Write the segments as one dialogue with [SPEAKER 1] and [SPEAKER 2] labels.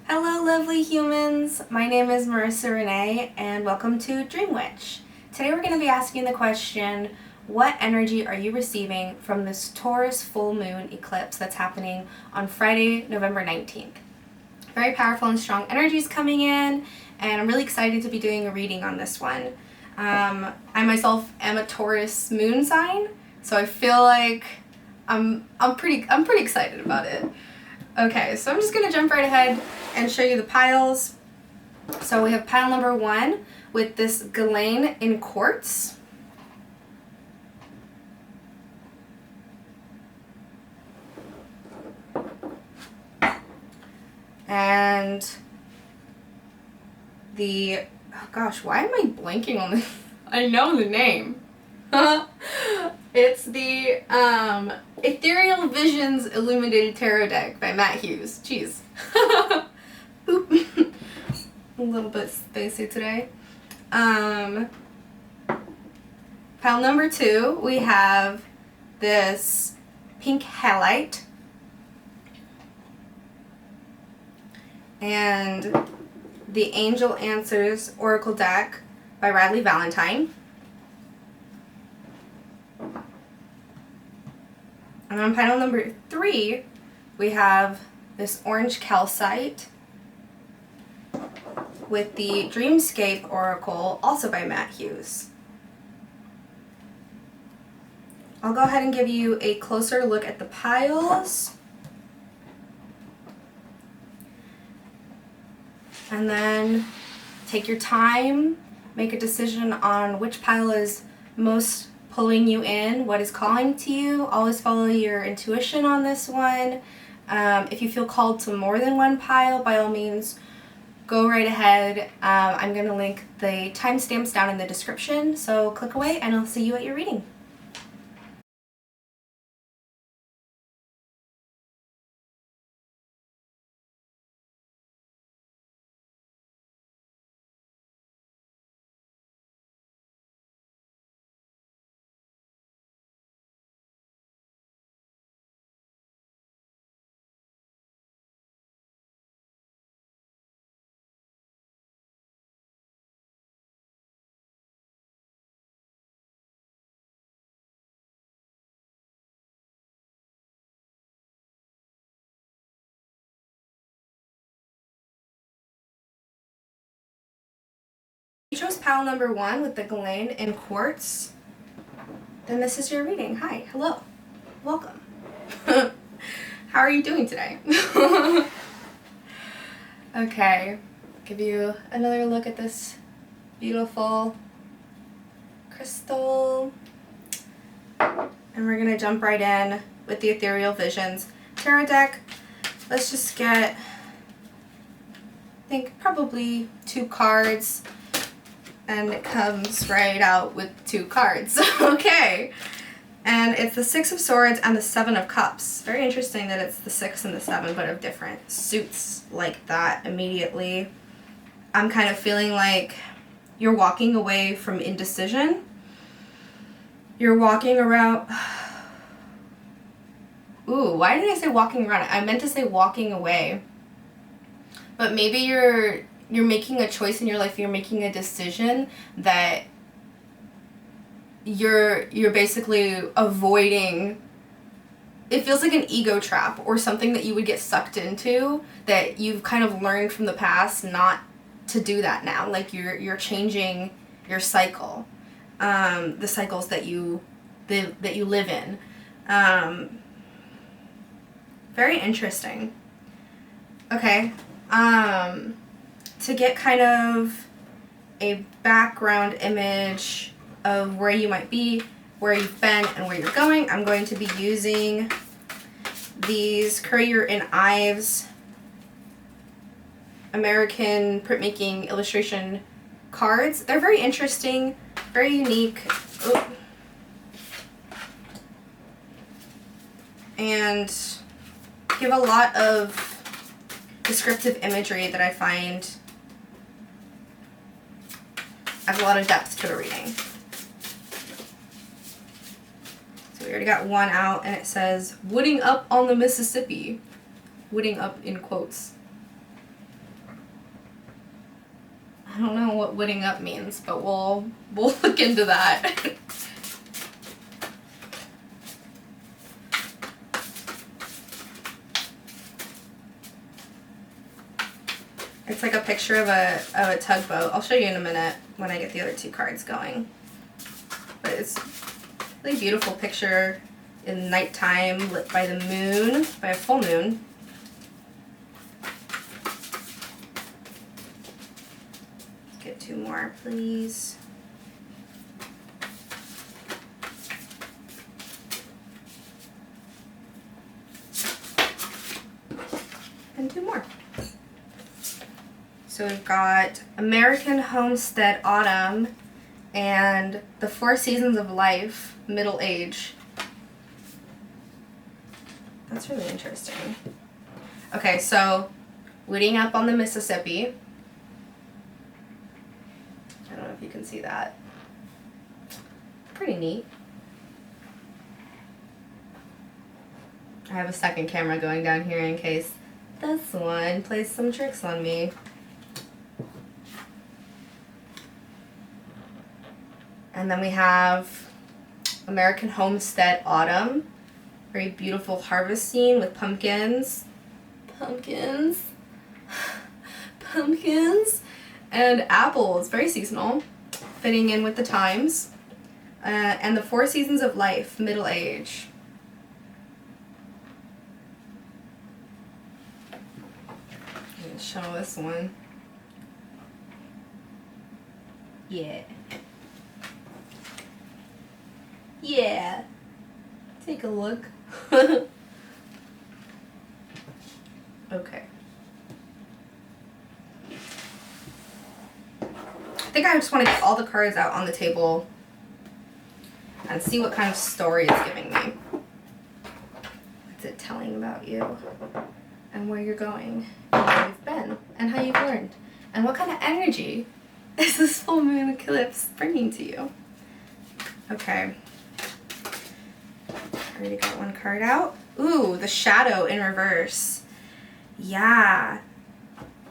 [SPEAKER 1] Hello lovely humans, my name is Marissa Renee and welcome to Dream Witch. Today we're going to be asking the question, what energy are you receiving from this Taurus full moon eclipse that's happening on Friday, November 19th? Very powerful and strong energies coming in, and I'm really excited to be doing a reading on this one. I myself am a Taurus moon sign, so I feel like I'm pretty excited about it. Okay, so I'm just going to jump right ahead and show you the piles. So we have pile number 1 with this Galane in quartz. And the, oh gosh, why am I blanking on this? I know the name. It's the Ethereal Visions Illuminated Tarot Deck by Matt Hughes. Jeez. Oop. A little bit spacey today. Pile number 2, we have this pink halite. And the Angel Answers Oracle Deck by Radley Valentine. And on pile number 3, we have this orange calcite with the Dreamscape Oracle, also by Matt Hughes. I'll go ahead and give you a closer look at the piles. And then take your time, make a decision on which pile is most pulling you in, what is calling to you. Always follow your intuition on this one. If you feel called to more than one pile, by all means, go right ahead. I'm going to link the timestamps down in the description, so click away and I'll see you at your reading. You chose pile number 1 with the Galane in quartz, then this is your reading. Hi, hello, welcome. How are you doing today? Okay, give you another look at this beautiful crystal. And we're gonna jump right in with the Ethereal Visions Tarot deck. Let's just get, I think, probably 2 cards. And it comes right out with 2 cards. Okay. And it's the 6 of Swords and the 7 of Cups. Very interesting that it's the 6 and the 7, but of different suits like that immediately. I'm kind of feeling like you're walking away from indecision. You're walking around. Ooh, why did I say walking around? I meant to say walking away. But maybe you're making a choice in your life, you're making a decision that you're basically avoiding. It feels like an ego trap or something that you would get sucked into, that you've kind of learned from the past not to do that now. Like you're changing your cycle, the cycles that you live in. Very interesting. Okay. To get kind of a background image of where you might be, where you've been, and where you're going, I'm going to be using these Currier and Ives American printmaking illustration cards. They're very interesting, very unique. Oh. And give a lot of descriptive imagery that I find adds a lot of depth to the reading. So we already got one out, and it says, "Wooding up on the Mississippi." Wooding up in quotes. I don't know what witting up means, but we'll look into that. It's like a picture of a tugboat. I'll show you in a minute when I get the other two cards going. But it's a really beautiful picture in nighttime, lit by the moon, by a full moon. Get two more, please. And two more. So we've got American Homestead Autumn and the Four Seasons of Life, Middle Age. That's really interesting. Okay, so wooting up on the Mississippi. I don't know if you can see that. Pretty neat. I have a second camera going down here in case this one plays some tricks on me. And then we have American Homestead Autumn. Very beautiful harvest scene with pumpkins. Pumpkins. Pumpkins. And apples. Very seasonal. Fitting in with the times. And the Four Seasons of Life, Middle Age. I'm going to show this one. Yeah. Yeah. Take a look. Okay. I think I just want to get all the cards out on the table and see what kind of story it's giving me. What's it telling about you? And where you're going, and where you've been, and how you've learned. And what kind of energy is this full moon eclipse bringing to you? Okay. I already got one card out. Ooh, the Shadow in reverse. Yeah.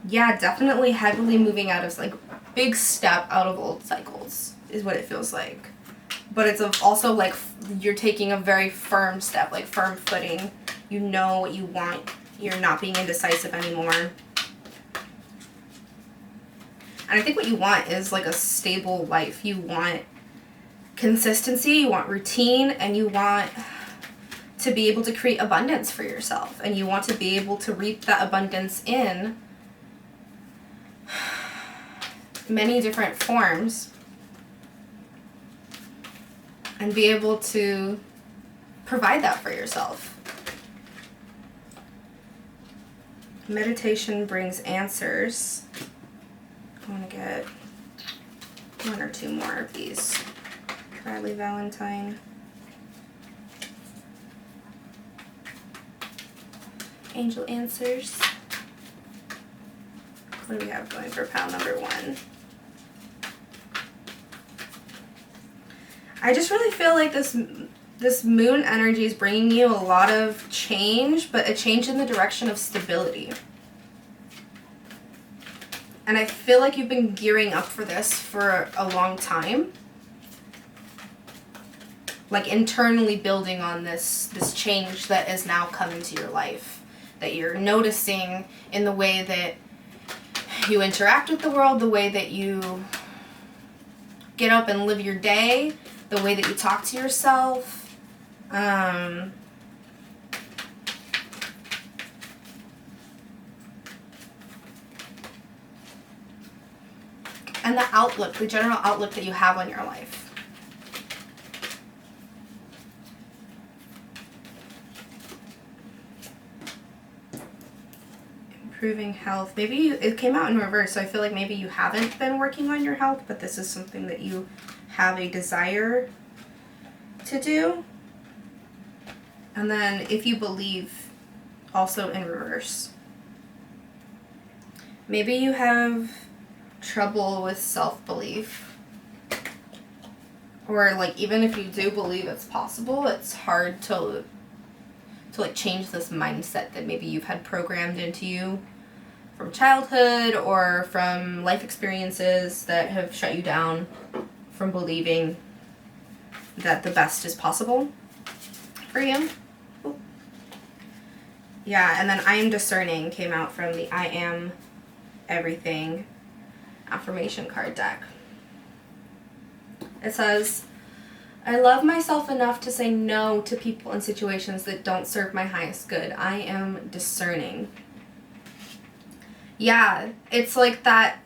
[SPEAKER 1] Yeah, definitely heavily moving out of, like, big step out of old cycles is what it feels like. But it's also, like, you're taking a very firm step, like, firm footing. You know what you want. You're not being indecisive anymore. And I think what you want is, like, a stable life. You want consistency, you want routine, and you want to be able to create abundance for yourself, and you want to be able to reap that abundance in many different forms and be able to provide that for yourself. Meditation brings answers. I want to get one or two more of these. Bradley Valentine. Angel Answers. What do we have going for pile number one? I just really feel like this moon energy is bringing you a lot of change, but a change in the direction of stability. And I feel like you've been gearing up for this for a long time. Like internally building on this change that is now come into your life. That you're noticing in the way that you interact with the world, the way that you get up and live your day, the way that you talk to yourself. And the outlook, the general outlook that you have on your life. Improving health. Maybe it came out in reverse, so I feel like maybe you haven't been working on your health, but this is something that you have a desire to do. And then if you believe, also in reverse. Maybe you have trouble with self-belief. Or like even if you do believe it's possible, it's hard to like change this mindset that maybe you've had programmed into you from childhood or from life experiences that have shut you down from believing that the best is possible for you. Ooh. Yeah, and then I am discerning came out from the I am everything affirmation card deck. It says, I love myself enough to say no to people and situations that don't serve my highest good. I am discerning. Yeah, it's like that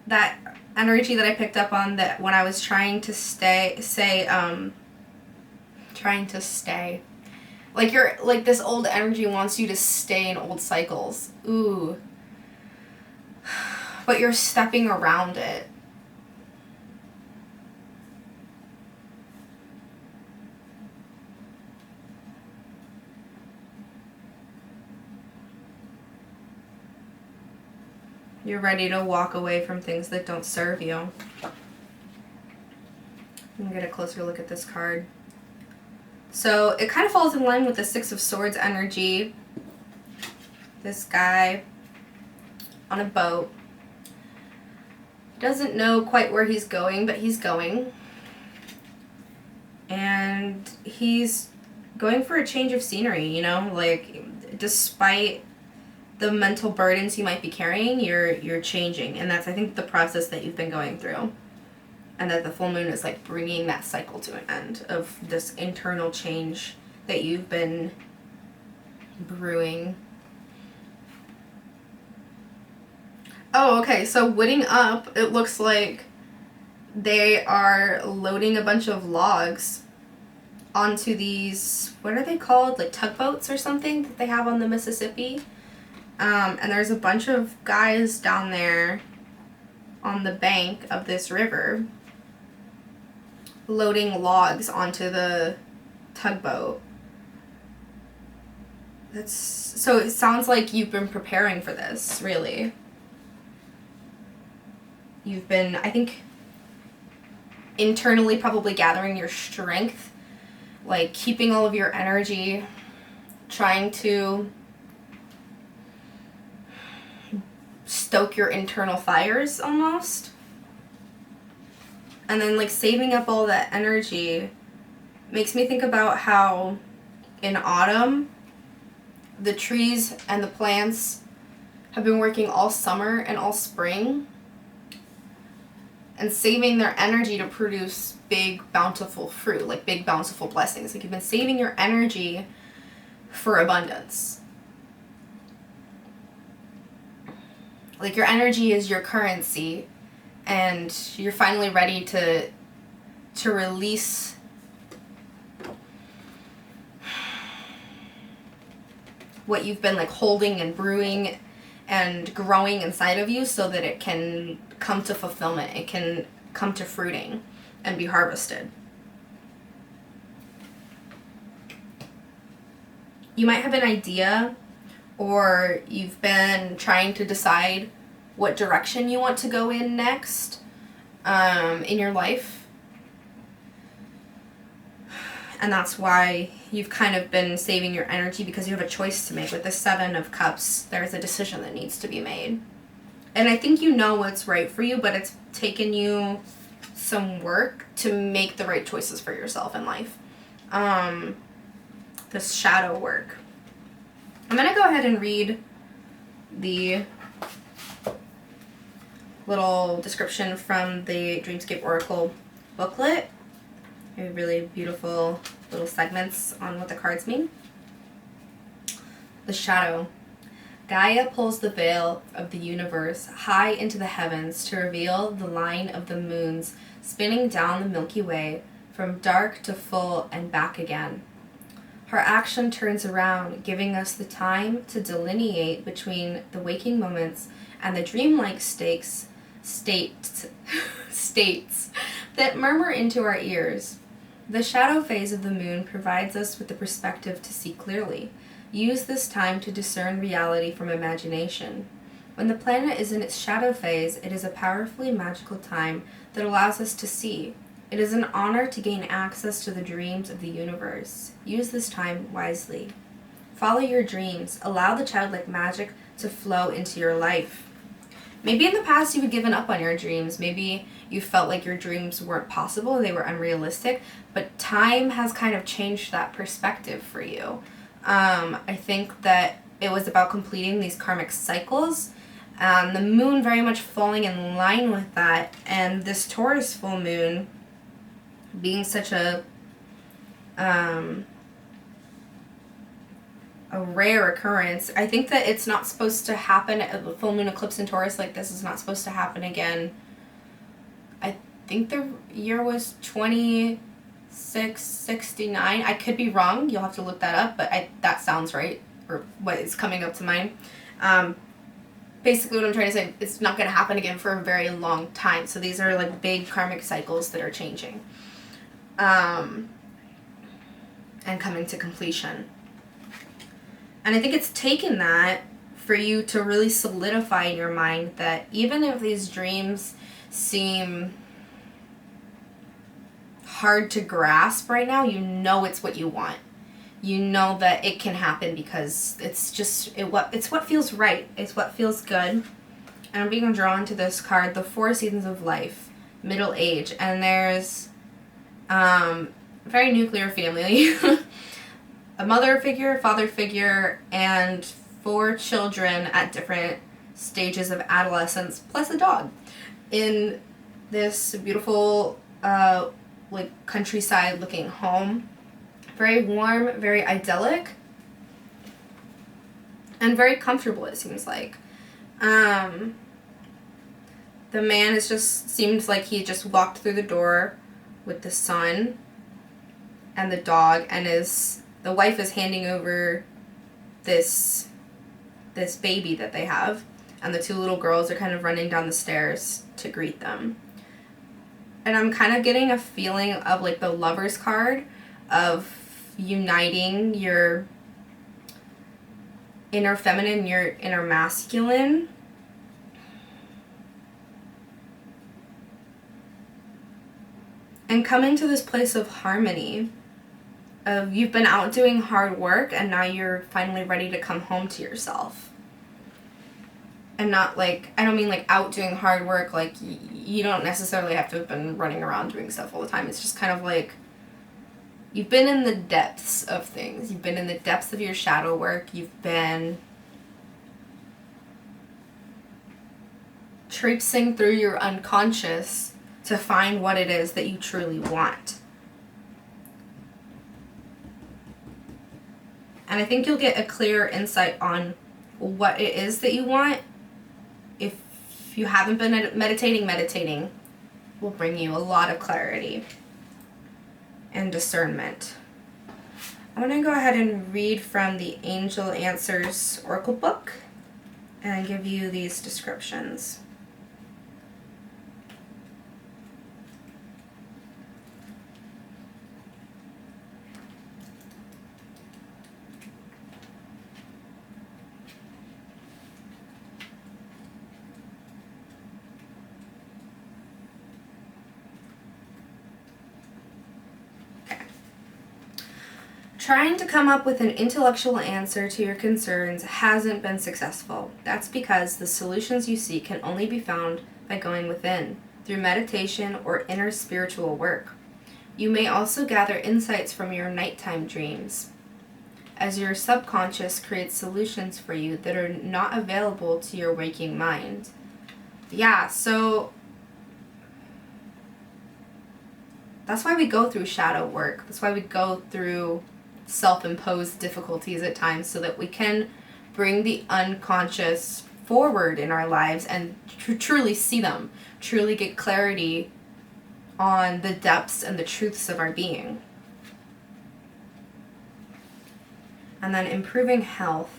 [SPEAKER 1] energy that I picked up on that when I was trying to stay. Like you're like this old energy wants you to stay in old cycles. Ooh. But you're stepping around it. You're ready to walk away from things that don't serve you. Let me get a closer look at this card. So it kind of falls in line with the Six of Swords energy. This guy on a boat. He doesn't know quite where he's going, but he's going. And he's going for a change of scenery, you know? Like, despite the mental burdens you might be carrying, you're changing, and that's, I think, the process that you've been going through, and that the full moon is like bringing that cycle to an end of this internal change that you've been brewing. Oh, okay, so Witting Up, it looks like they are loading a bunch of logs onto these, what are they called, like tugboats or something that they have on the Mississippi. And there's a bunch of guys down there on the bank of this river loading logs onto the tugboat. So it sounds like you've been preparing for this, really. You've been, I think, internally probably gathering your strength, like keeping all of your energy, trying to stoke your internal fires almost, and then like saving up all that energy makes me think about how in autumn the trees and the plants have been working all summer and all spring and saving their energy to produce big bountiful fruit, like big bountiful blessings. Like you've been saving your energy for abundance. Like your energy is your currency, and you're finally ready to release what you've been like holding and brewing and growing inside of you so that it can come to fulfillment. It can come to fruiting and be harvested. You might have an idea, or you've been trying to decide what direction you want to go in next in your life. And that's why you've kind of been saving your energy, because you have a choice to make. With the Seven of Cups, there's a decision that needs to be made. And I think you know what's right for you, but it's taken you some work to make the right choices for yourself in life. This shadow work. I'm going to go ahead and read the little description from the Dreamscape Oracle booklet. Really beautiful little segments on what the cards mean. The shadow. Gaia pulls the veil of the universe high into the heavens to reveal the line of the moons spinning down the Milky Way from dark to full and back again. Her action turns around, giving us the time to delineate between the waking moments and the dreamlike states that murmur into our ears. The shadow phase of the moon provides us with the perspective to see clearly. Use this time to discern reality from imagination. When the planet is in its shadow phase, it is a powerfully magical time that allows us to see. It is an honor to gain access to the dreams of the universe. Use this time wisely. Follow your dreams. Allow the childlike magic to flow into your life. Maybe in the past you've given up on your dreams. Maybe you felt like your dreams weren't possible, they were unrealistic, but time has kind of changed that perspective for you. I think that it was about completing these karmic cycles, the moon very much falling in line with that, and this Taurus full moon being such a rare occurrence. I think that it's not supposed to happen. A full moon eclipse in Taurus like this is not supposed to happen again. I think the year was 2669. I could be wrong. You'll have to look that up, but that sounds right, or what is coming up to mind. Basically what I'm trying to say, it's not going to happen again for a very long time. So these are like big karmic cycles that are changing and coming to completion. And I think it's taken that for you to really solidify in your mind that even if these dreams seem hard to grasp right now, you know it's what you want. You know that it can happen because it's just it's what feels right. It's what feels good. And I'm being drawn to this card, the 4 seasons of life, middle age, and there's very nuclear family. A mother figure, father figure, and 4 children at different stages of adolescence, plus a dog, in this beautiful like countryside looking home. Very warm, very idyllic, and very comfortable, it seems like. The man seems like he just walked through the door with the son and the dog, and the wife is handing over this baby that they have, and the 2 little girls are kind of running down the stairs to greet them. And I'm kind of getting a feeling of like the Lover's card, of uniting your inner feminine, your inner masculine, and coming to this place of harmony. You've been out doing hard work and now you're finally ready to come home to yourself. And not like, I don't mean like out doing hard work, like you don't necessarily have to have been running around doing stuff all the time. It's just kind of like you've been in the depths of things. You've been in the depths of your shadow work. You've been traipsing through your unconscious to find what it is that you truly want. And I think you'll get a clearer insight on what it is that you want. If you haven't been meditating will bring you a lot of clarity and discernment. I'm going to go ahead and read from the Angel Answers Oracle book and give you these descriptions. Trying to come up with an intellectual answer to your concerns hasn't been successful. That's because the solutions you seek can only be found by going within, through meditation or inner spiritual work. You may also gather insights from your nighttime dreams, as your subconscious creates solutions for you that are not available to your waking mind. Yeah, so that's why we go through shadow work. That's why we go through self-imposed difficulties at times, so that we can bring the unconscious forward in our lives and truly see them, truly get clarity on the depths and the truths of our being. And then improving health.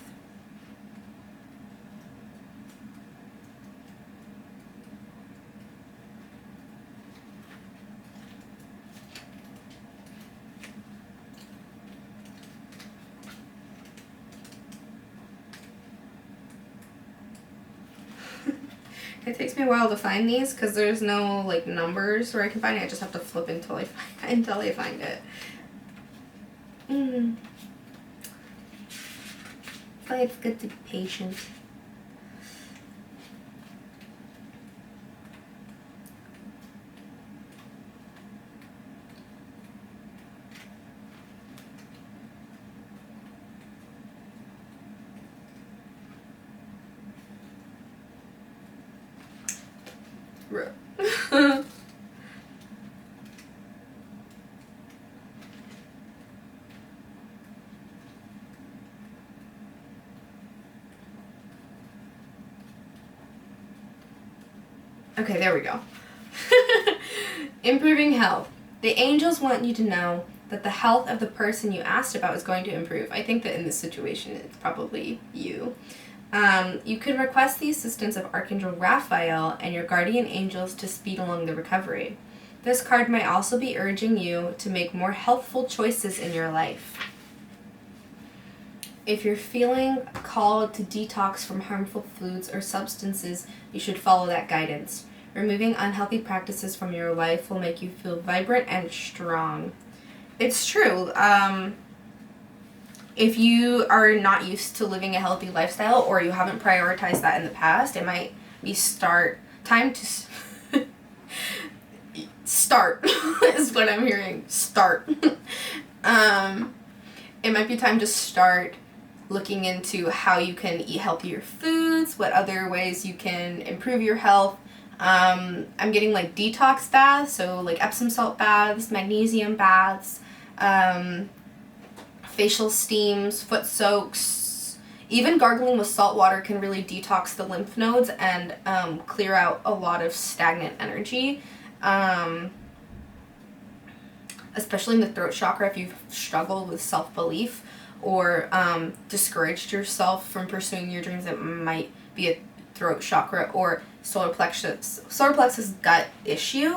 [SPEAKER 1] It takes me a while to find these because there's no like numbers where I can find it. I just have to flip until I find it. But it's good to be patient. Okay, there we go. Improving health. The angels want you to know that the health of the person you asked about is going to improve. I think that in this situation, it's probably you. You can request the assistance of Archangel Raphael and your guardian angels to speed along the recovery. This card might also be urging you to make more healthful choices in your life. If you're feeling called to detox from harmful foods or substances, you should follow that guidance. Removing unhealthy practices from your life will make you feel vibrant and strong. It's true. If you are not used to living a healthy lifestyle or you haven't prioritized that in the past, it might be time to start is what I'm hearing. Start. It might be time to start looking into how you can eat healthier foods, what other ways you can improve your health. I'm getting like detox baths, so like Epsom salt baths, magnesium baths, facial steams, foot soaks. Even gargling with salt water can really detox the lymph nodes and clear out a lot of stagnant energy. Especially in the throat chakra, if you've struggled with self-belief or discouraged yourself from pursuing your dreams, it might be a throat chakra or solar plexus gut issue,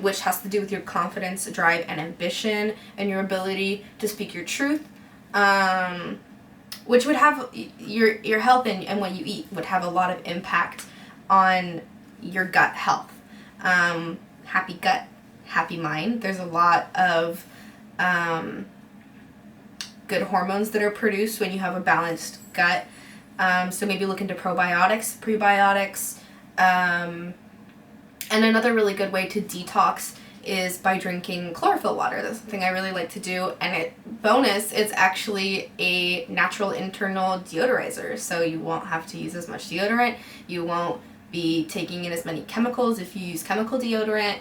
[SPEAKER 1] which has to do with your confidence, drive, and ambition, and your ability to speak your truth, which would have your health and what you eat would have a lot of impact on your gut health. Happy gut, happy mind. There's a lot of good hormones that are produced when you have a balanced gut. So maybe look into probiotics, prebiotics. And another really good way to detox is by drinking chlorophyll water. That's something I really like to do. And it's actually a natural internal deodorizer. So you won't have to use as much deodorant. You won't be taking in as many chemicals if you use chemical deodorant.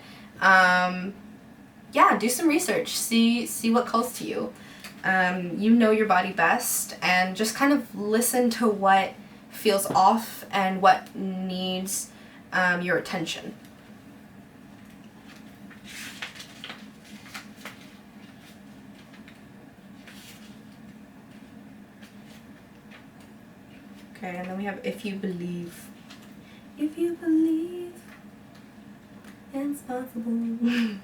[SPEAKER 1] Do some research. See what calls to you. You know your body best, and just kind of listen to what feels off and what needs your attention. Okay, and then we have if you believe. If you believe it's possible.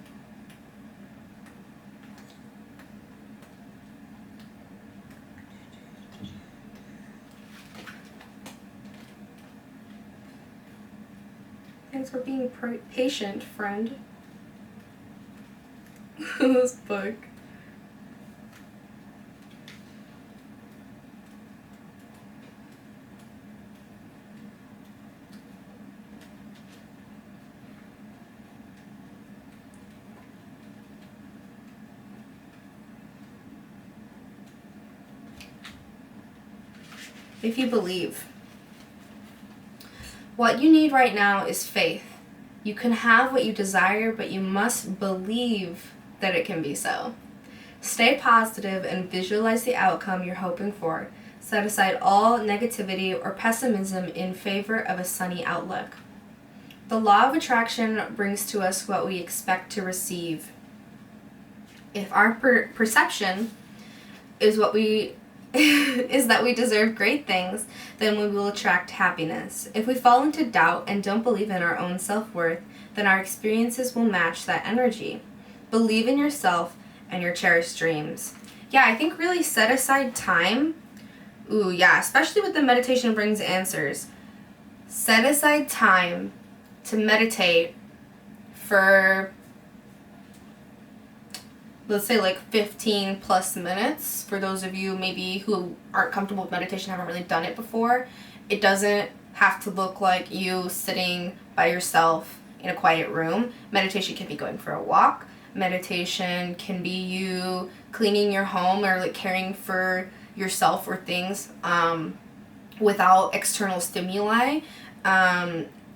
[SPEAKER 1] Thanks for being patient, friend. This book. If you believe. What you need right now is faith. You can have what you desire, but you must believe that it can be so. Stay positive and visualize the outcome you're hoping for. Set aside all negativity or pessimism in favor of a sunny outlook. The law of attraction brings to us what we expect to receive. If our perception is is that we deserve great things, then we will attract happiness. If we fall into doubt and don't believe in our own self-worth, then our experiences will match that energy. Believe in yourself and your cherished dreams. Yeah, I think really set aside time. Ooh, yeah, especially with the meditation brings answers. Set aside time to meditate for, let's say, like 15 plus minutes. For those of you maybe who aren't comfortable with meditation, haven't really done it before, it doesn't have to look like you sitting by yourself in a quiet room. Meditation can be going for a walk. Meditation can be you cleaning your home or like caring for yourself or things without external stimuli.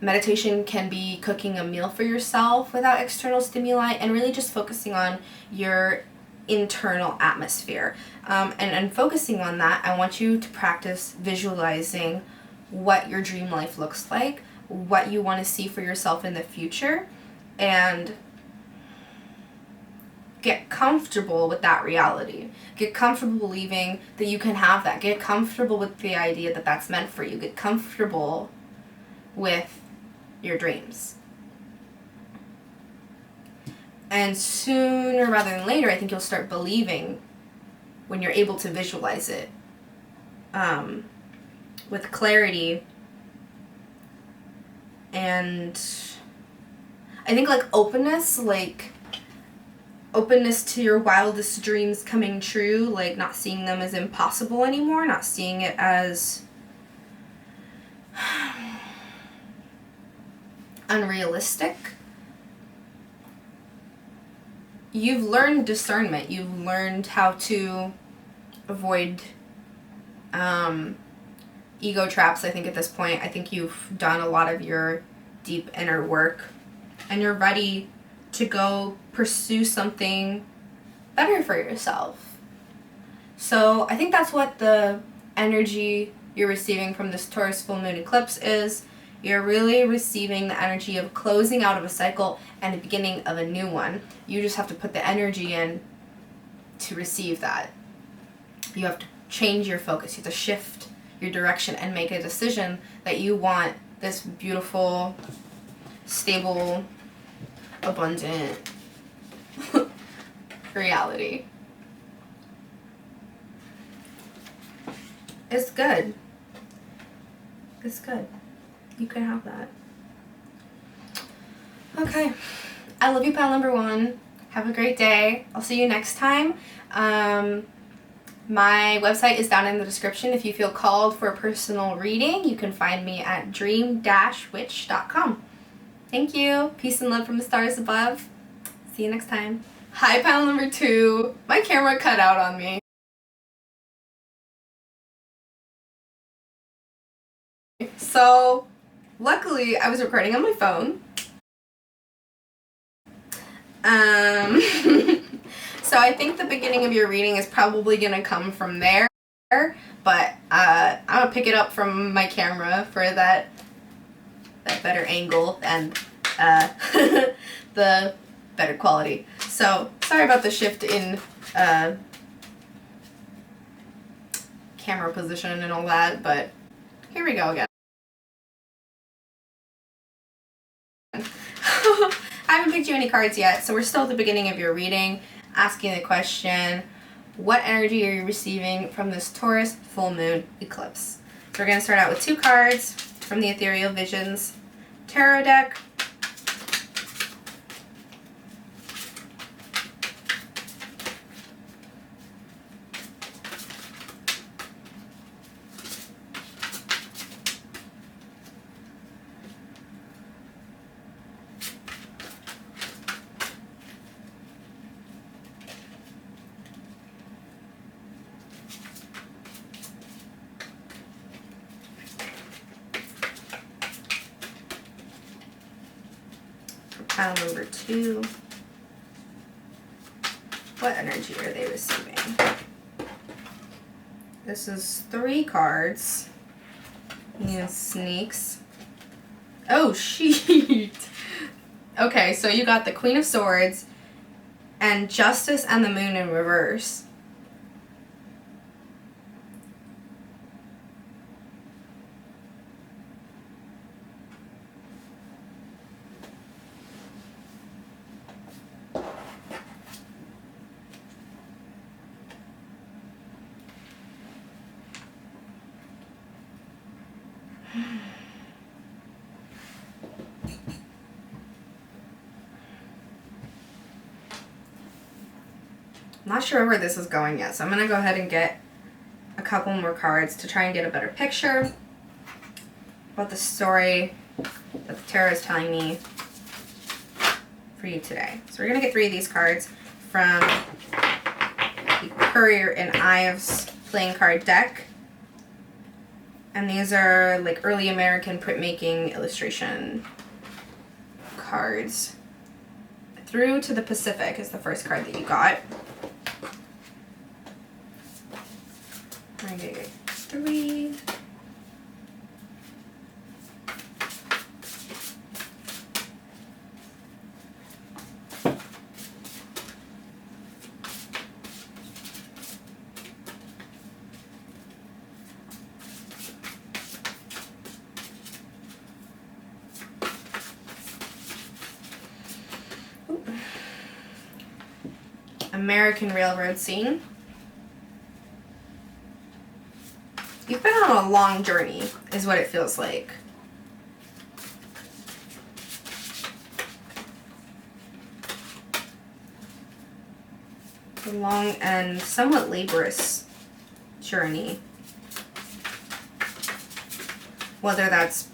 [SPEAKER 1] meditation can be cooking a meal for yourself without external stimuli, and really just focusing on your internal atmosphere. And focusing on that, I want you to practice visualizing what your dream life looks like, what you want to see for yourself in the future, and get comfortable with that reality. Get comfortable believing that you can have that. Get comfortable with the idea that that's meant for you. Get comfortable with your dreams. And sooner rather than later, I think you'll start believing when you're able to visualize it with clarity. And I think openness to your wildest dreams coming true, like not seeing them as impossible anymore, not seeing it as unrealistic. You've learned discernment. You've learned how to avoid ego traps, I think, at this point. I think you've done a lot of your deep inner work, and you're ready to go pursue something better for yourself. So I think that's what the energy you're receiving from this Taurus full moon eclipse is. You're really receiving the energy of closing out of a cycle and the beginning of a new one. You just have to put the energy in to receive that. You have to change your focus. You have to shift your direction and make a decision that you want this beautiful, stable, abundant reality. It's good. It's good. You can have that. Okay. I love you, pal number one. Have a great day. I'll see you next time. My website is down in the description. If you feel called for a personal reading, you can find me at dream-witch.com. Thank you. Peace and love from the stars above. See you next time. Hi, pal number two. My camera cut out on me. So, luckily, I was recording on my phone. So I think the beginning of your reading is probably going to come from there, but I'm going to pick it up from my camera for that better angle and the better quality. So, sorry about the shift in camera position and all that, but here we go again. I haven't picked you any cards yet, so we're still at the beginning of your reading, asking the question, what energy are you receiving from this Taurus full moon eclipse? So we're going to start out with 2 cards from the Ethereal Visions tarot deck. Pile number 2. What energy are they receiving? This is 3 cards. Sneaks. Oh, sheet. Okay, so you got the Queen of Swords and Justice and the Moon in reverse. I'm not sure where this is going yet, so I'm going to go ahead and get a couple more cards to try and get a better picture about the story that the tarot is telling me for you today. So we're going to get 3 of these cards from the Courier and Ives playing card deck. And these are like early American printmaking illustration cards. Through to the Pacific is the first card that you got. I'm gonna get 3. American railroad scene. You've been on a long journey, is what it feels like. A long and somewhat laborious journey. Whether that's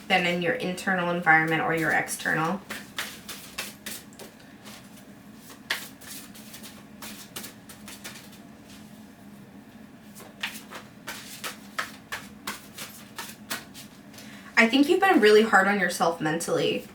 [SPEAKER 1] been in your internal environment or your external. I think you've been really hard on yourself mentally.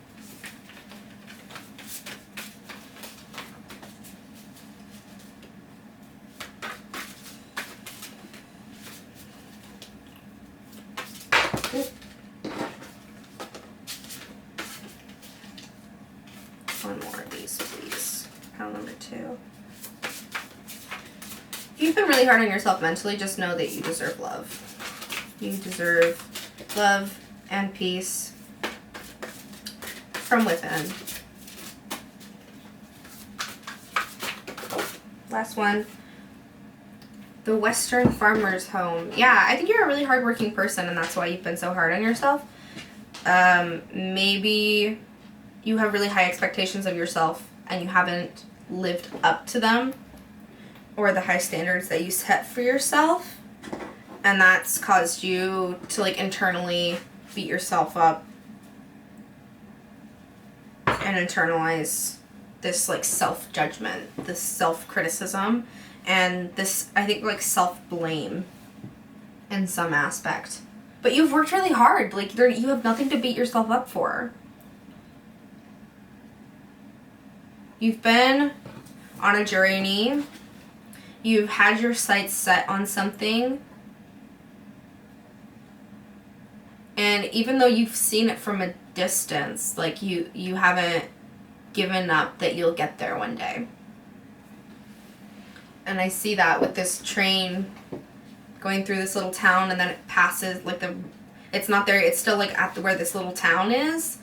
[SPEAKER 1] One more of these, please. Pile number 2. If you've been really hard on yourself mentally, just know that you deserve love. You deserve love and peace from within. Last one. The Western Farmer's Home. Yeah, I think you're a really hardworking person, and that's why you've been so hard on yourself. Maybe you have really high expectations of yourself, and you haven't lived up to them, or the high standards that you set for yourself, and that's caused you to like internally beat yourself up and internalize this like self-judgment, this self-criticism, and this, I think, like self-blame in some aspect. But you've worked really hard. Like, you have nothing to beat yourself up for. You've been on a journey. You've had your sights set on something. And even though you've seen it from a distance, like you haven't given up that you'll get there one day. And I see that with this train going through this little town, and then it passes like it's not there, it's still like at where this little town is,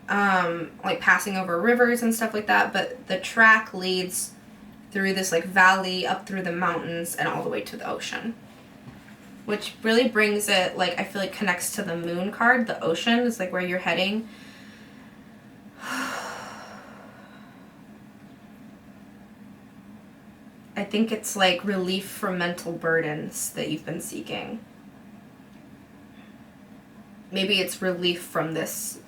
[SPEAKER 1] like passing over rivers and stuff like that, but the track leads through this like valley, up through the mountains, and all the way to the ocean. Which really brings it, like, I feel like connects to the moon card. The ocean is like where you're heading. I think it's like relief from mental burdens that you've been seeking. Maybe it's relief from this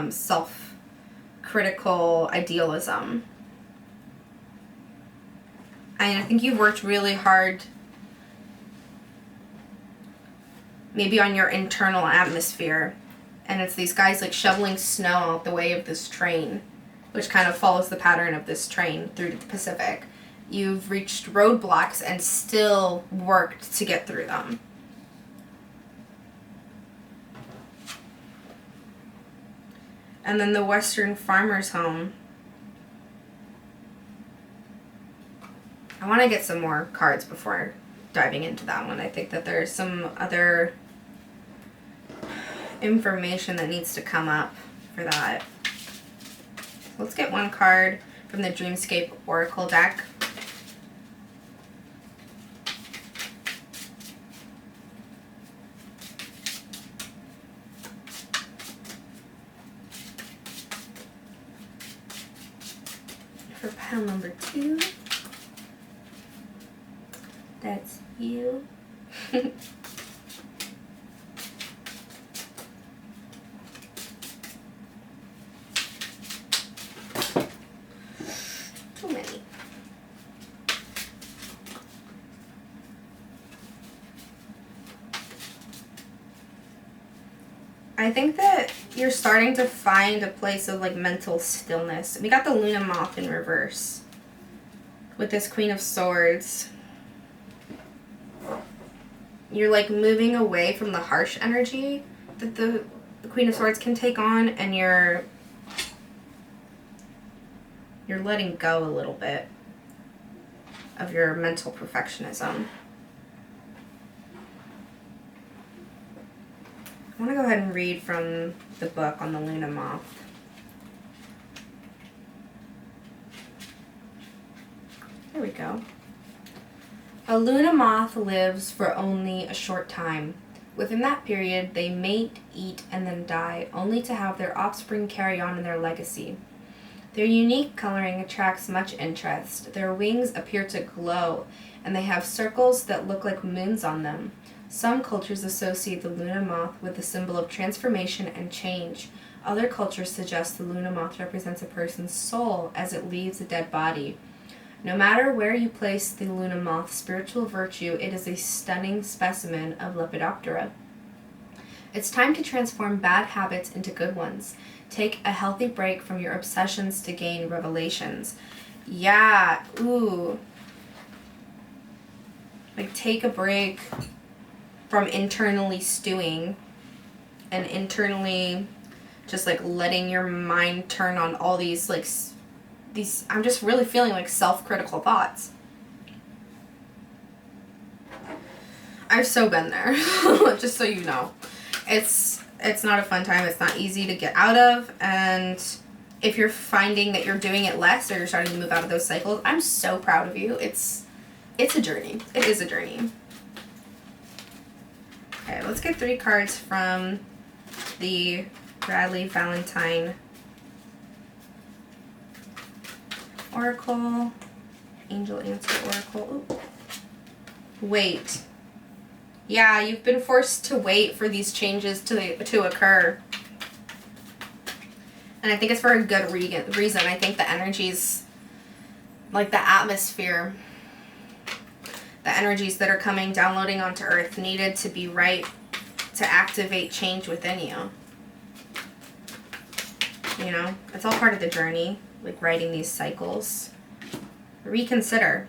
[SPEAKER 1] self-critical idealism. And I think you've worked really hard maybe on your internal atmosphere, and it's these guys like shoveling snow out the way of this train, which kind of follows the pattern of this train through the Pacific. You've reached roadblocks and still worked to get through them. And then the Western Farmer's Home. I want to get some more cards before diving into that one. I think that there's some other information that needs to come up for that. Let's get one card from the Dreamscape Oracle deck. For pile number 2. That's you. Too many. I think that you're starting to find a place of like mental stillness. We got the Luna Moth in reverse with this Queen of Swords. You're like moving away from the harsh energy that the Queen of Swords can take on, and you're letting go a little bit of your mental perfectionism. I want to go ahead and read from the book on the Luna Moth. There we go. A Luna Moth lives for only a short time. Within that period, they mate, eat, and then die, only to have their offspring carry on in their legacy. Their unique coloring attracts much interest. Their wings appear to glow, and they have circles that look like moons on them. Some cultures associate the Luna Moth with the symbol of transformation and change. Other cultures suggest the Luna Moth represents a person's soul as it leaves a dead body. No matter where you place the Luna Moth's spiritual virtue, it is a stunning specimen of Lepidoptera. It's time to transform bad habits into good ones. Take a healthy break from your obsessions to gain revelations. Yeah, ooh. Like, take a break from internally stewing and internally just like letting your mind turn on all these like these, I'm just really feeling like self-critical thoughts. I've so been there. Just so you know, it's not a fun time. It's not easy to get out of, and if you're finding that you're doing it less or you're starting to move out of those cycles, I'm so proud of you. It's a journey. It is a journey. Okay, let's get 3 cards from the Bradley Valentine Oracle. Angel Answer Oracle. Ooh. Wait. Yeah, you've been forced to wait for these changes to occur. And I think it's for a good reason. I think the energies, like the atmosphere, the energies that are coming, downloading onto Earth, needed to be right to activate change within you. You know, it's all part of the journey, like writing these cycles. Reconsider.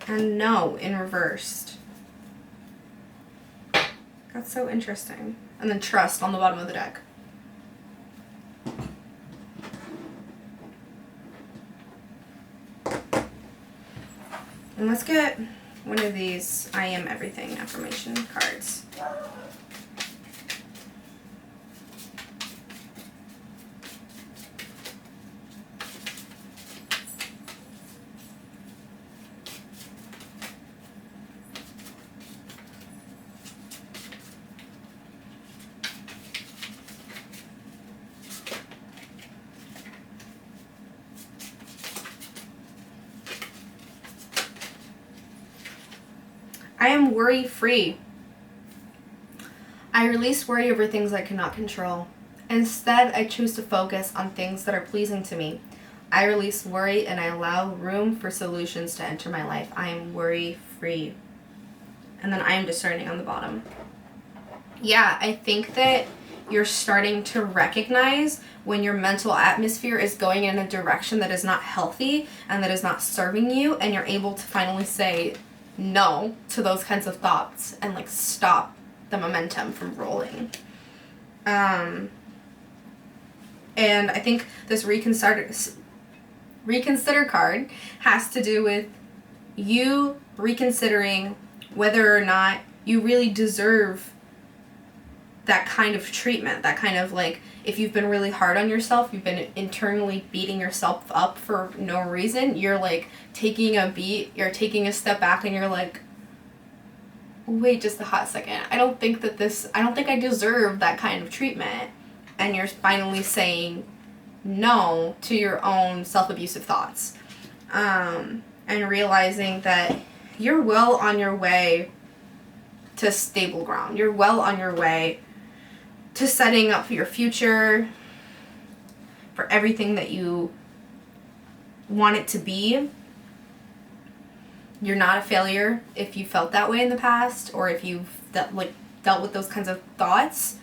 [SPEAKER 1] And no in reversed. That's so interesting. And then trust on the bottom of the deck. And let's get one of these I Am Everything affirmation cards. I am worry-free. I release worry over things I cannot control. Instead, I choose to focus on things that are pleasing to me. I release worry and I allow room for solutions to enter my life. I am worry-free. And then I am discerning on the bottom. Yeah, I think that you're starting to recognize when your mental atmosphere is going in a direction that is not healthy and that is not serving you, and you're able to finally say no to those kinds of thoughts and like stop the momentum from rolling. And I think this reconsider card has to do with you reconsidering whether or not you really deserve that kind of treatment, that kind of like, if you've been really hard on yourself, you've been internally beating yourself up for no reason, you're like taking a beat, you're taking a step back and you're like, wait just a hot second, I don't think I deserve that kind of treatment. And you're finally saying no to your own self-abusive thoughts. And realizing that you're well on your way to stable ground. You're well on your way to setting up your future, for everything that you want it to be. you're not a failure if you felt that way in the past, or if you've dealt with those kinds of thoughts.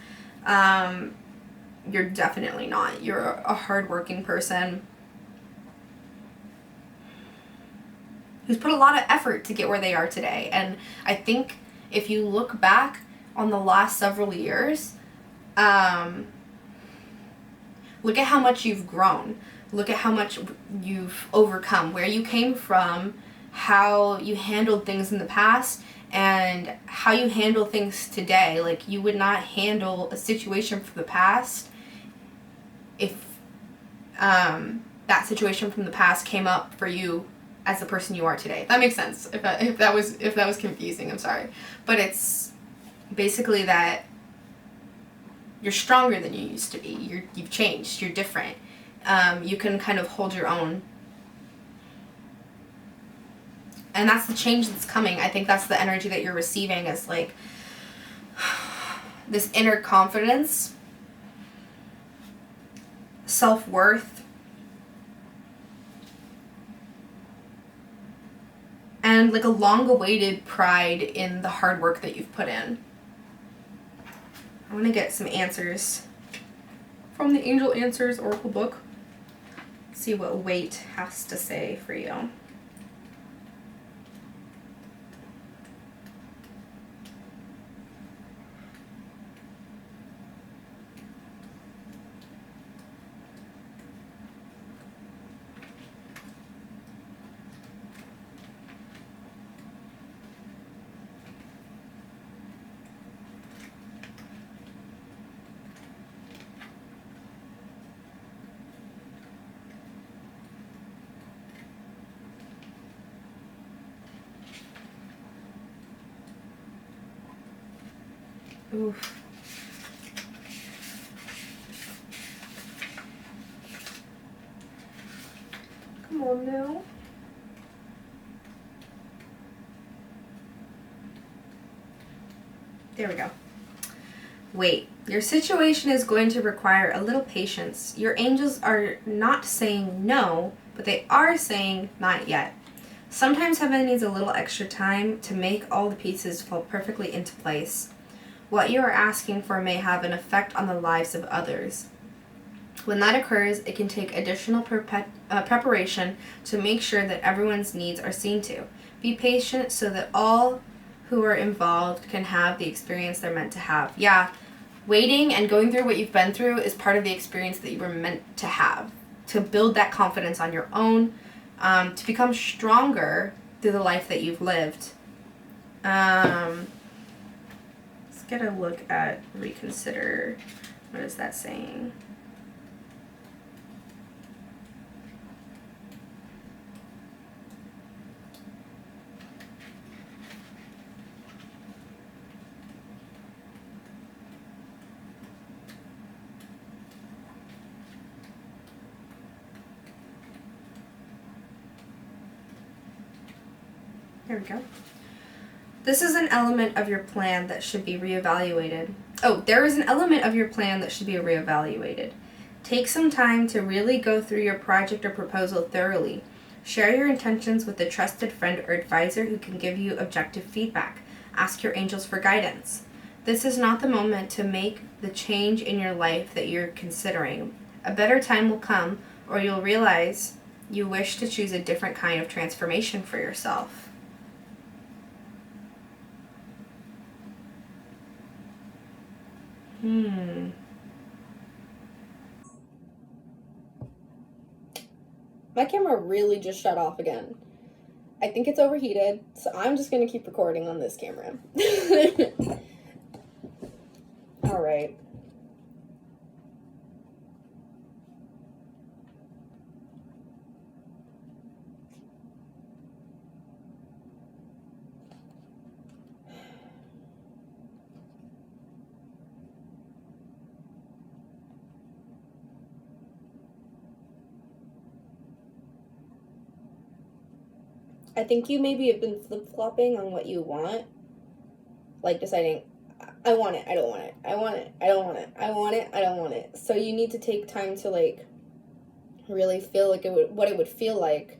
[SPEAKER 1] You're definitely not. You're a hardworking person who's put a lot of effort to get where they are today. And I think if you look back on the last several years, look at how much you've grown. Look at how much you've overcome, where you came from, how you handled things in the past, and how you handle things today. Like, you would not handle a situation from the past if that situation from the past came up for you as the person you are today. If that makes sense. If that was confusing, I'm sorry. But it's basically that you're stronger than you used to be. You've changed. You're different. You can kind of hold your own. And that's the change that's coming. I think that's the energy that you're receiving, is like this inner confidence, self-worth, and like a long-awaited pride in the hard work that you've put in. I want to get some answers from the Angel Answers Oracle book. See what weight has to say for you. Oof. Come on now. There we go. Wait, your situation is going to require a little patience. Your angels are not saying no, but they are saying not yet. Sometimes heaven needs a little extra time to make all the pieces fall perfectly into place. What you are asking for may have an effect on the lives of others. When that occurs, it can take additional preparation to make sure that everyone's needs are seen to. Be patient so that all who are involved can have the experience they're meant to have. Yeah, waiting and going through what you've been through is part of the experience that you were meant to have, to build that confidence on your own, to become stronger through the life that you've lived. Get a look at reconsider. What is that saying? There we go. This is an element of your plan that should be reevaluated. Oh, there is an element of your plan that should be reevaluated. Take some time to really go through your project or proposal thoroughly. Share your intentions with a trusted friend or advisor who can give you objective feedback. Ask your angels for guidance. This is not the moment to make the change in your life that you're considering. A better time will come, or you'll realize you wish to choose a different kind of transformation for yourself. My camera really just shut off again. I think it's overheated, so I'm just going to keep recording on this camera. All right. I think you maybe have been flip-flopping on what you want. Like deciding, I want it, I don't want it, I want it, I don't want it, I want it, I don't want it. So you need to take time to like really feel like what it would feel like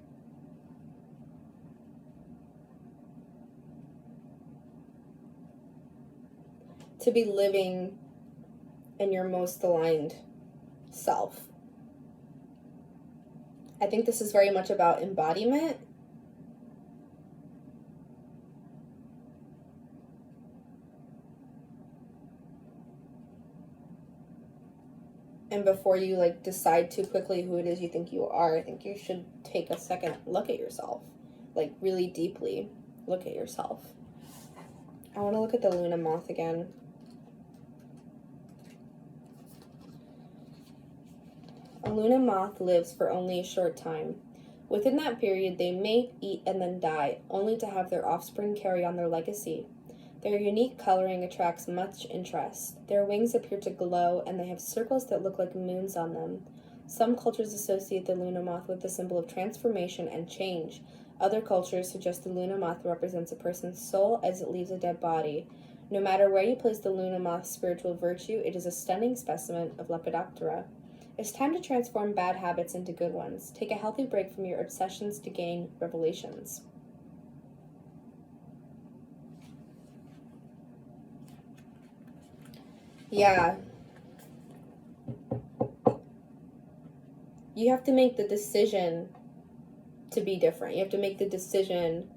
[SPEAKER 1] to be living in your most aligned self. I think this is very much about embodiment. And before you like decide too quickly who it is you think you are, I think you should take a second look at yourself. Like really deeply look at yourself. I want to look at the Luna moth again. A Luna moth lives for only a short time. Within that period, they mate, eat, and then die, only to have their offspring carry on their legacy. Their unique coloring attracts much interest. Their wings appear to glow, and they have circles that look like moons on them. Some cultures associate the Luna moth with the symbol of transformation and change. Other cultures suggest the Luna moth represents a person's soul as it leaves a dead body. No matter where you place the Luna moth's spiritual virtue, it is a stunning specimen of Lepidoptera. It's time to transform bad habits into good ones. Take a healthy break from your obsessions to gain revelations. Yeah. You have to make the decision to be different. You have to make the decision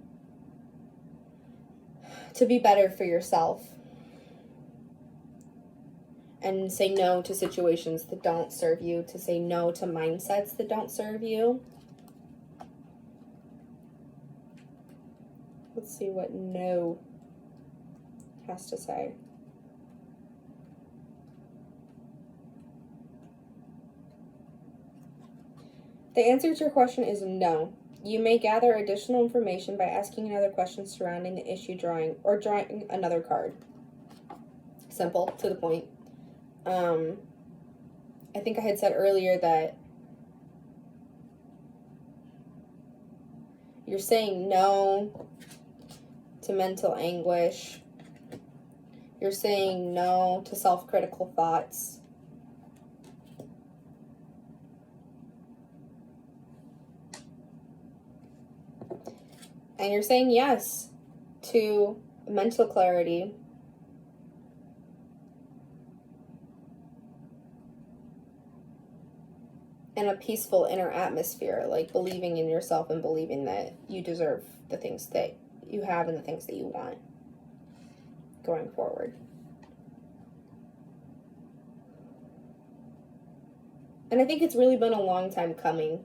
[SPEAKER 1] to be better for yourself. And say no to situations that don't serve you, to say no to mindsets that don't serve you. Let's see what no has to say. The answer to your question is no. You may gather additional information by asking another question surrounding the issue drawing another card. Simple, to the point. I think I had said earlier that you're saying no to mental anguish. You're saying no to self-critical thoughts. And you're saying yes to mental clarity. And a peaceful inner atmosphere, like believing in yourself and believing that you deserve the things that you have and the things that you want going forward. And I think it's really been a long time coming.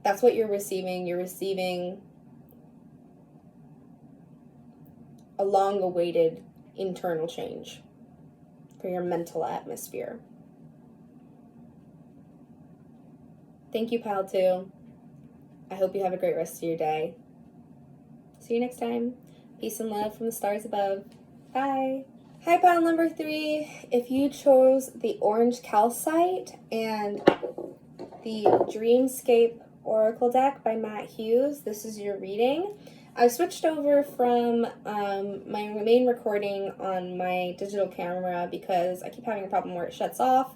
[SPEAKER 1] That's what you're receiving. You're receiving a long-awaited internal change for your mental atmosphere. Thank you, Pile 2. I hope you have a great rest of your day. See you next time. Peace and love from the stars above. Bye. Hi, Pile number 3. If you chose the orange calcite and the Dreamscape Oracle deck by Matt Hughes, this is your reading. I switched over from my main recording on my digital camera because I keep having a problem where it shuts off.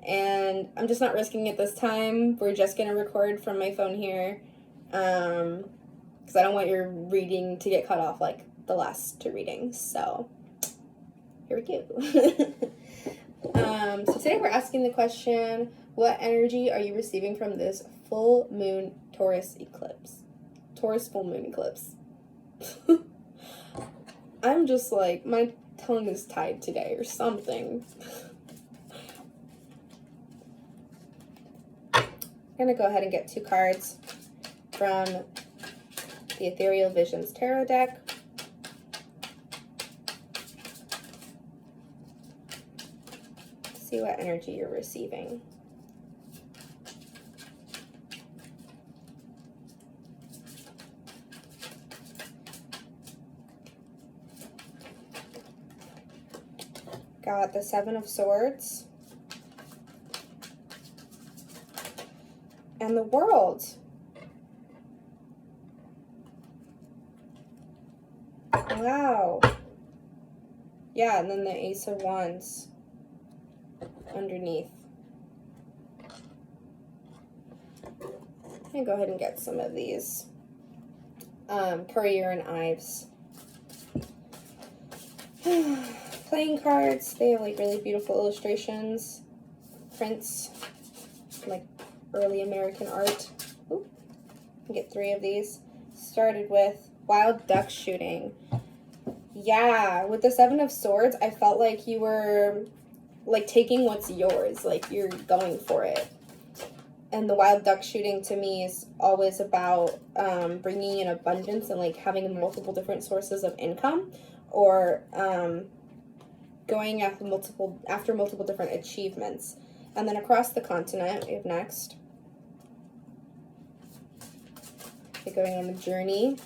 [SPEAKER 1] And I'm just not risking it this time. We're just going to record from my phone here. Because I don't want your reading to get cut off like the last 2 readings. So, here we go. So today we're asking the question, what energy are you receiving from this full moon Taurus eclipse? Taurus full moon eclipse. I'm just like, my tongue is tied today or something. I'm going to go ahead and get 2 cards from the Ethereal Visions Tarot deck. See what energy you're receiving. Got the 7 of Swords. And the World. Wow. Yeah, and then the Ace of Wands underneath. I'm gonna go ahead and get some of these Courier and Ives. playing cards. They have like really beautiful illustrations, prints, like early American art. Ooh, get 3 of these. Started with wild duck shooting. Yeah, with the 7 of Swords, I felt like you were like taking what's yours, like you're going for it. And the wild duck shooting to me is always about bringing in abundance and like having multiple different sources of income, or going after multiple different achievements. And then across the continent, we have next. You're going on a journey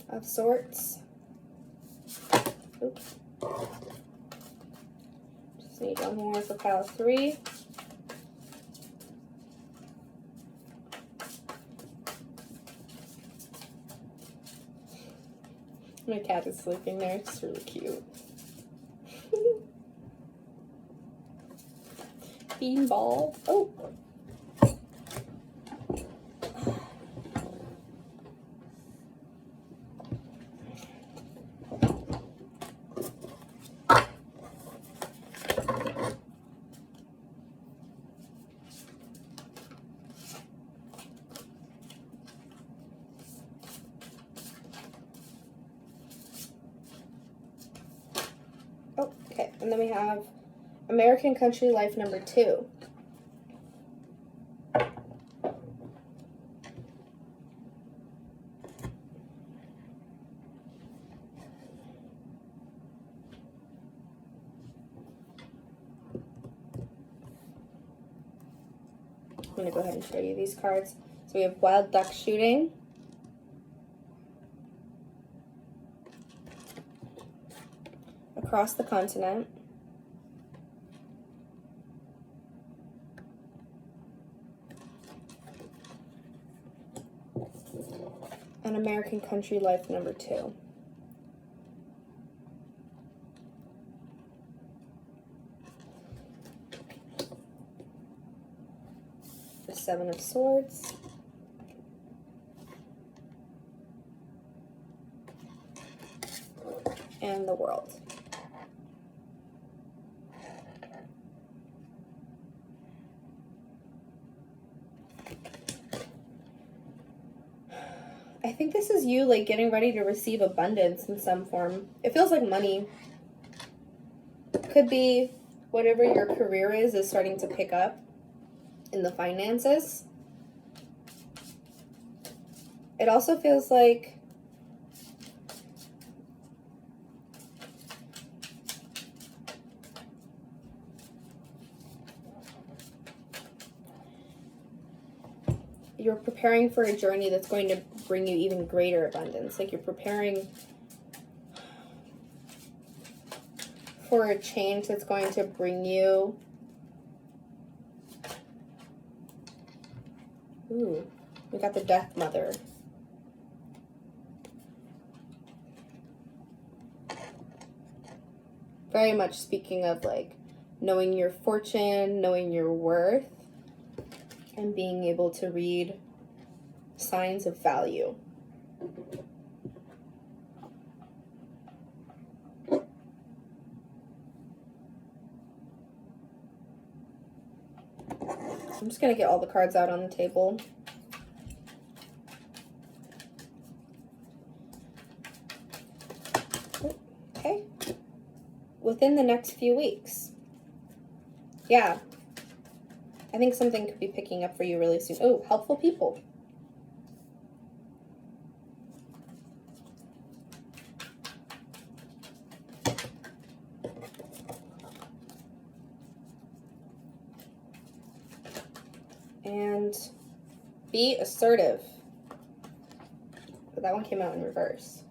[SPEAKER 1] of sorts. Oops. Just need one more for pile 3. My cat is sleeping there. It's really cute. Beanball. Oh. Okay, and then we have American Country Life number 2. I'm going to go ahead and show you these cards. So we have wild duck shooting. Across the continent. And American Country Life number 2. The 7 of Swords. And the World. I think this is you like getting ready to receive abundance in some form. It feels like money. Could be whatever your career is starting to pick up in the finances. It also feels like you're preparing for a journey that's going to bring you even greater abundance. Like you're preparing for a change that's going to bring you... Ooh, we got the Death Mother. Very much speaking of like knowing your fortune, knowing your worth, and being able to read signs of value. I'm just going to get all the cards out on the table. Okay. Within the next few weeks. Yeah. I think something could be picking up for you really soon. Oh, helpful people. And be assertive. But that one came out in reverse.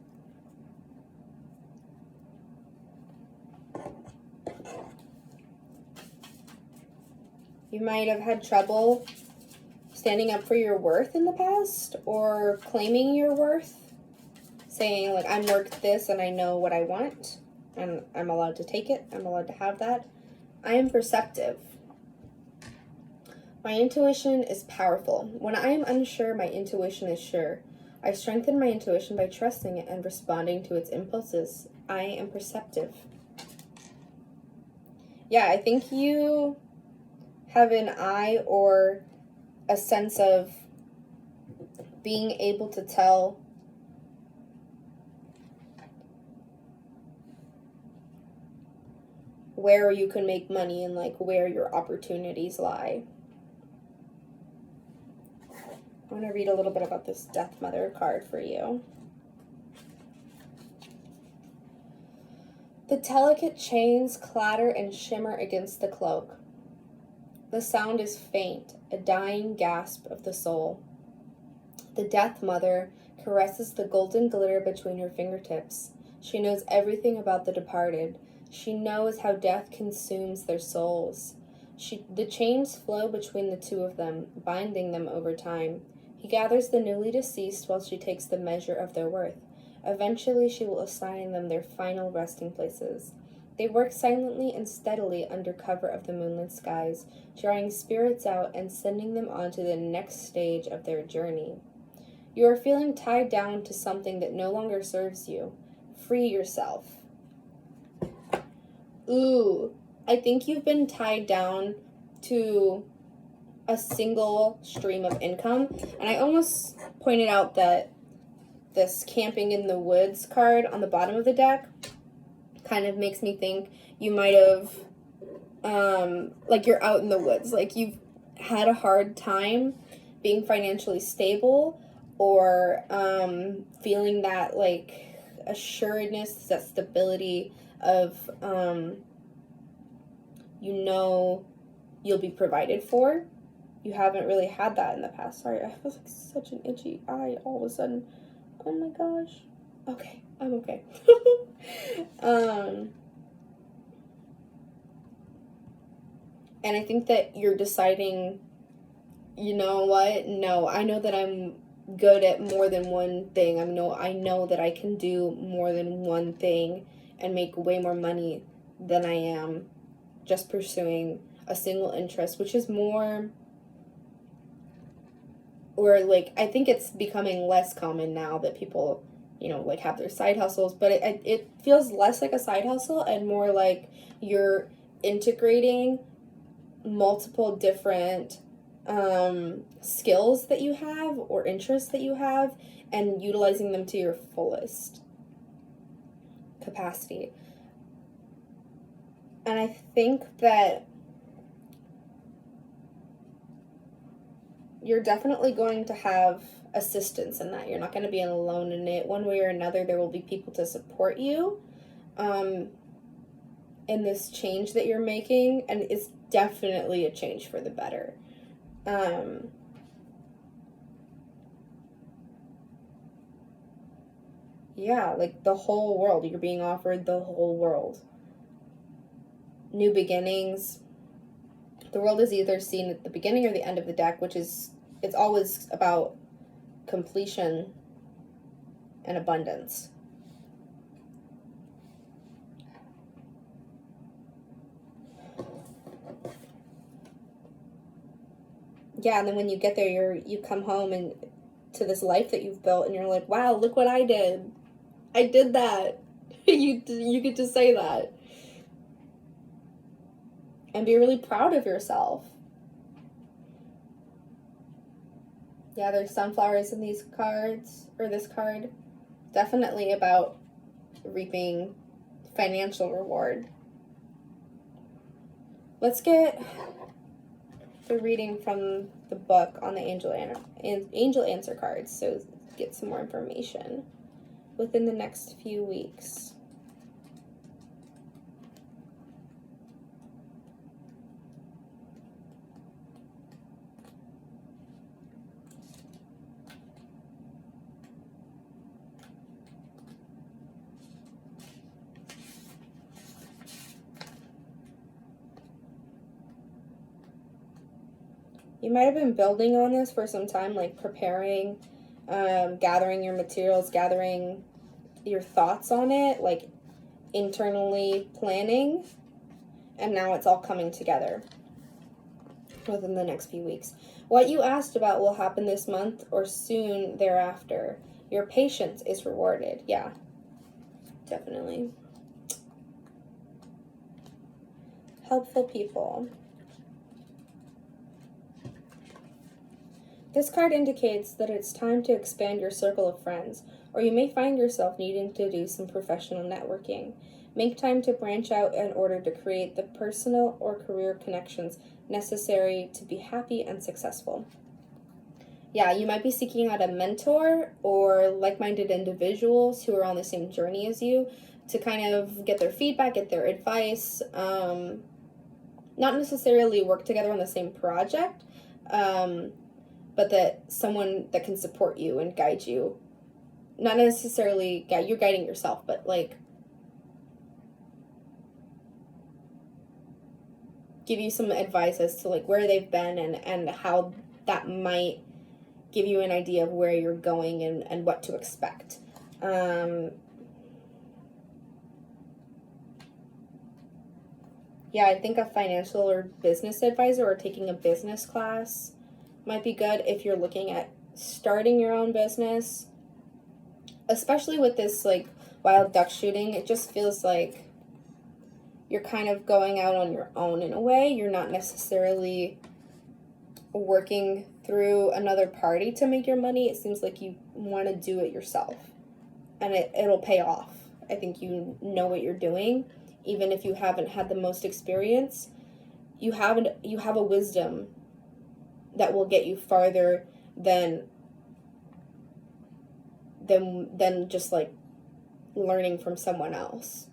[SPEAKER 1] You might have had trouble standing up for your worth in the past, or claiming your worth, saying like, I'm worth this and I know what I want and I'm allowed to take it, I'm allowed to have that. I am perceptive. My intuition is powerful. When I am unsure, my intuition is sure. I strengthen my intuition by trusting it and responding to its impulses. I am perceptive. Yeah, I think you have an eye or a sense of being able to tell where you can make money and like where your opportunities lie. I want to read a little bit about this Death Mother card for you. The delicate chains clatter and shimmer against the cloak. The sound is faint, a dying gasp of the soul. The Death Mother caresses the golden glitter between her fingertips. She knows everything about the departed. She knows how death consumes their souls. The chains flow between the two of them, binding them over time. He gathers the newly deceased while she takes the measure of their worth. Eventually, she will assign them their final resting places. They work silently and steadily under cover of the moonlit skies, drawing spirits out and sending them on to the next stage of their journey. You are feeling tied down to something that no longer serves you. Free yourself. Ooh, I think you've been tied down to a single stream of income. And I almost pointed out that this camping in the woods card on the bottom of the deck kind of makes me think you might have, like you're out in the woods. Like you've had a hard time being financially stable or feeling that like assuredness, that stability of, you know, you'll be provided for. You haven't really had that in the past. Sorry, I feel like such an itchy eye all of a sudden. Oh my gosh. Okay, I'm okay. And I think that you're deciding, you know what? No, I know that I'm good at more than one thing. I know that I can do more than one thing and make way more money than I am just pursuing a single interest, which is more, or like, I think it's becoming less common now that people, you know, like have their side hustles, but it feels less like a side hustle and more like you're integrating multiple different skills that you have or interests that you have and utilizing them to your fullest capacity. And I think that you're definitely going to have assistance in that. You're not going to be alone in it. One way or another, there will be people to support you in this change that you're making, and it's definitely a change for the better. Yeah, like the whole world. You're being offered the whole world. New beginnings. The world is either seen at the beginning or the end of the deck, which is, it's always about completion and abundance. Yeah, and then when you get there, you come home and to this life that you've built, and you're like, wow, look what I did. I did that. You get to say that. And be really proud of yourself. Yeah, there's sunflowers in these cards, or this card. Definitely about reaping financial reward. Let's get the reading from the book on the angel answer cards, so get some more information within the next few weeks. You might have been building on this for some time, like preparing, gathering your materials, gathering your thoughts on it, like internally planning, and now it's all coming together within the next few weeks. What you asked about will happen this month or soon thereafter. Your patience is rewarded. Yeah, definitely. Helpful people. This card indicates that it's time to expand your circle of friends, or you may find yourself needing to do some professional networking. Make time to branch out in order to create the personal or career connections necessary to be happy and successful. Yeah, you might be seeking out a mentor or like-minded individuals who are on the same journey as you to kind of get their feedback, get their advice, not necessarily work together on the same project, but that someone that can support you and guide you. Not necessarily, yeah, you're guiding yourself, but like give you some advice as to like where they've been and how that might give you an idea of where you're going and what to expect. Yeah, I think a financial or business advisor or taking a business class might be good if you're looking at starting your own business. Especially with this like wild duck shooting, it just feels like you're kind of going out on your own in a way. You're not necessarily working through another party to make your money. It seems like you want to do it yourself, and it'll pay off. I think you know what you're doing, even if you haven't had the most experience. You have a wisdom that will get you farther than just like learning from someone else.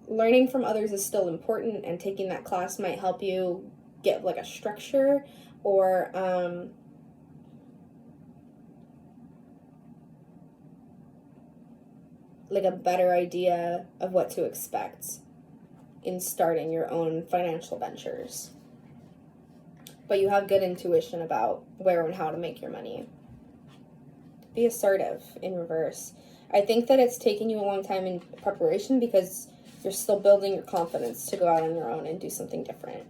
[SPEAKER 1] Learning from others is still important, and taking that class might help you get like a structure or like a better idea of what to expect in starting your own financial ventures. But you have good intuition about where and how to make your money. Be assertive in reverse. I think that it's taking you a long time in preparation because you're still building your confidence to go out on your own and do something different.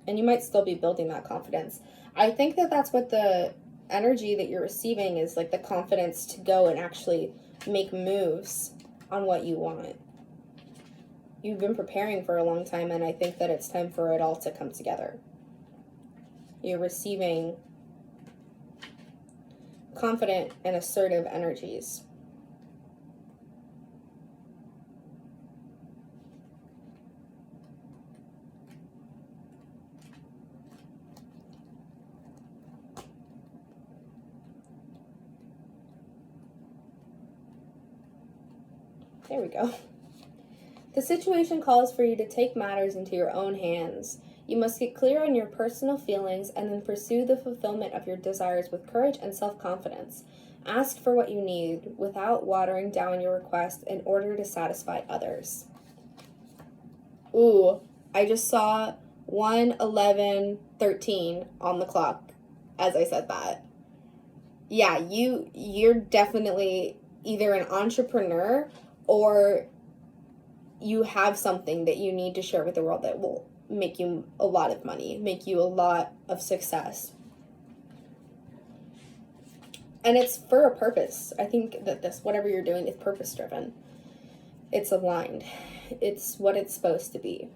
[SPEAKER 1] And you might still be building that confidence. I think that that's what the energy that you're receiving is, like the confidence to go and actually make moves on what you want. You've been preparing for a long time, and I think that it's time for it all to come together. You're receiving confident and assertive energies. There we go. The situation calls for you to take matters into your own hands. You must get clear on your personal feelings and then pursue the fulfillment of your desires with courage and self-confidence. Ask for what you need without watering down your request in order to satisfy others. Ooh, I just saw 1:11:13 on the clock as I said that. Yeah, you're definitely either an entrepreneur or you have something that you need to share with the world that will make you a lot of money, make you a lot of success. And it's for a purpose. I think that whatever you're doing is purpose driven. It's aligned. It's what it's supposed to be.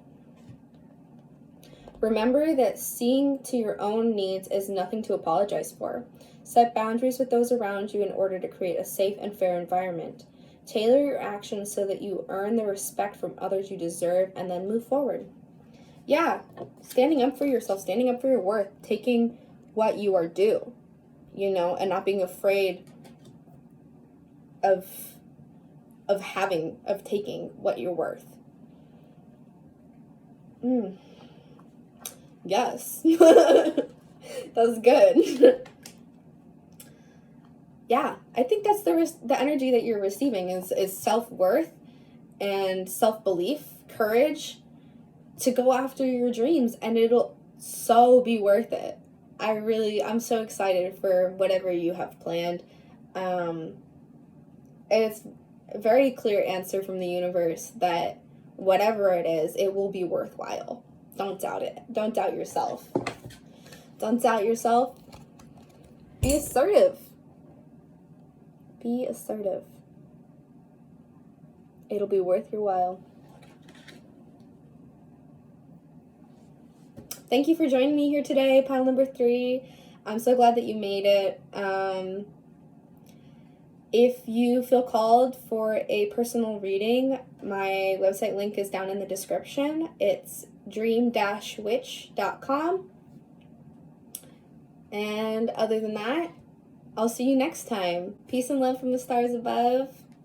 [SPEAKER 1] Remember that seeing to your own needs is nothing to apologize for. Set boundaries with those around you in order to create a safe and fair environment. Tailor your actions so that you earn the respect from others you deserve, and then move forward. Yeah, standing up for yourself, standing up for your worth, taking what you are due, and not being afraid of taking what you're worth. Yes. That's good. Yeah, I think that's the energy that you're receiving is self-worth and self-belief, courage to go after your dreams, and it'll so be worth it. I'm so excited for whatever you have planned. And it's a very clear answer from the universe that whatever it is, it will be worthwhile. Don't doubt it. Don't doubt yourself. Don't doubt yourself. Be assertive. Be assertive. It'll be worth your while. Thank you for joining me here today, pile number 3. I'm so glad that you made it. If you feel called for a personal reading, my website link is down in the description. It's dream-witch.com. And other than that, I'll see you next time. Peace and love from the stars above.